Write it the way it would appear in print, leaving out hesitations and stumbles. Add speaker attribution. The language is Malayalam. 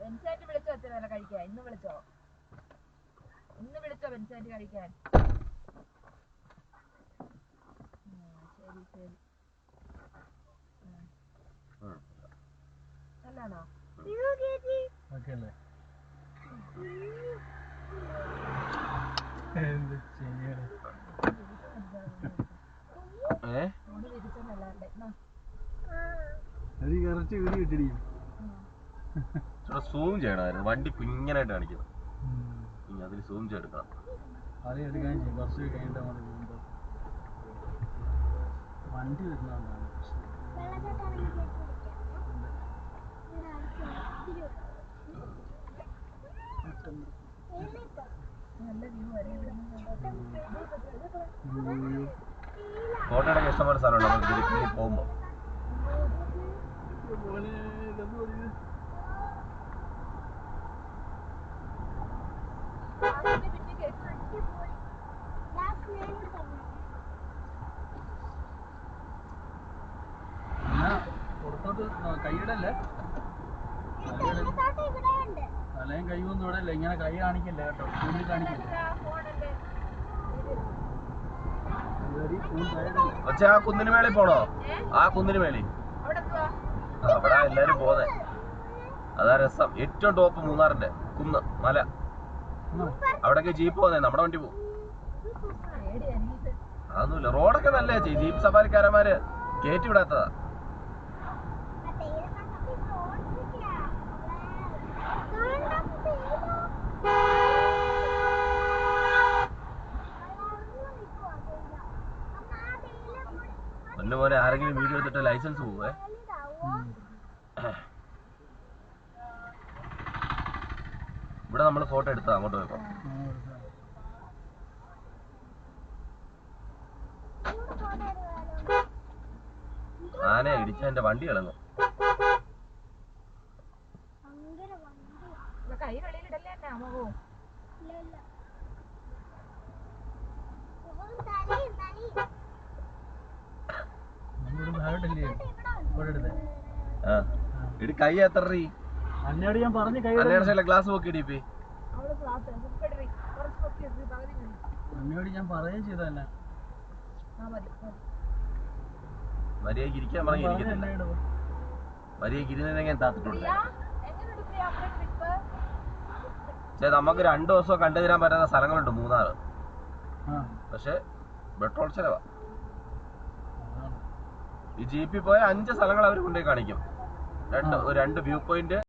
Speaker 1: ബെൻസായിട്ട് വിളിച്ചോ അച്ഛനെ കഴിക്കാൻ? ഇന്ന് വിളിച്ചോ ബെൻസായിട്ട് കഴിക്കാൻ? ശരി ശരി. നല്ലാണോ?
Speaker 2: സൂം ചെയ്യണമായിരുന്നു. വണ്ടി കുഞ്ഞനായിട്ട് കാണിക്കുന്നു. അതിൽ സൂം ചെയ്തെടുക്കണം.
Speaker 3: വണ്ടി വരുന്നതാണ്
Speaker 2: ഫോട്ടോ എടുക്കാൻ ഇഷ്ടംപോലെ സ്ഥലമുണ്ട് നമുക്ക് ഇതിൽ പോകുമ്പോൾ.
Speaker 3: കൈയിടല്ലേ, തലയും കൈയൊന്നും ഇവിടെയല്ല. ഇങ്ങനെ കൈ കാണിക്കല്ലേ കേട്ടോ, ചൂണ്ടി കാണിക്കല്ലേ.
Speaker 2: പക്ഷെ ആ കുന്നിന് മേളിൽ പോണോ? ആ കുന്നിന് മേളിൽ അവിടെ എല്ലാരും പോന്നെ. അതാ രസം. ഏറ്റവും ടോപ്പ് മൂന്നാറിന്റെ കുന്ന് മല. അവിടൊക്കെ ജീപ്പ് പോന്നെ, നമ്മുടെ വണ്ടി പോകും. അതൊന്നുമില്ല, റോഡൊക്കെ നല്ല ചേച്ചി. ജീപ്പ് സഫാരിക്കാരന്മാര് കയറ്റി വിടാത്തതാ. പോലെ ആരെങ്കിലും വീഡിയോ എടുത്തിട്ട് ലൈസൻസ് പോവേ. ഇവിടെ നമ്മൾ ഫോട്ടോ എടുത്താ അങ്ങോട്ട് പോയപ്പോ ആന ഇടിച്ച എന്റെ വണ്ടി കളഞ്ഞു. കൈ എത്ര
Speaker 3: അന്നോട് ഞാൻ പറഞ്ഞു,
Speaker 2: ഗ്ലാസ് നോക്കി ഇടിപ്പി.
Speaker 3: അന്നോട് ഞാൻ പറയുകയും ചെയ്തല്ല.
Speaker 2: മര്യാദക്ക് ഇരിക്കാൻ പറഞ്ഞ മര്യാദക്ക് ഇരുന്നെങ്കിൽ താത്തിട്ടുണ്ട്. നമുക്ക് 2 ദിവസം കണ്ടു തരാൻ പറ്റുന്ന സ്ഥലങ്ങളുണ്ട് മൂന്നാറ്. പക്ഷെ പെട്രോൾ ചെലവാ. ഈ ജീപ്പിൽ പോയ 5 സ്ഥലങ്ങൾ അവർ കൊണ്ടുപോയി കാണിക്കും. 2 വ്യൂ പോയിന്റ്.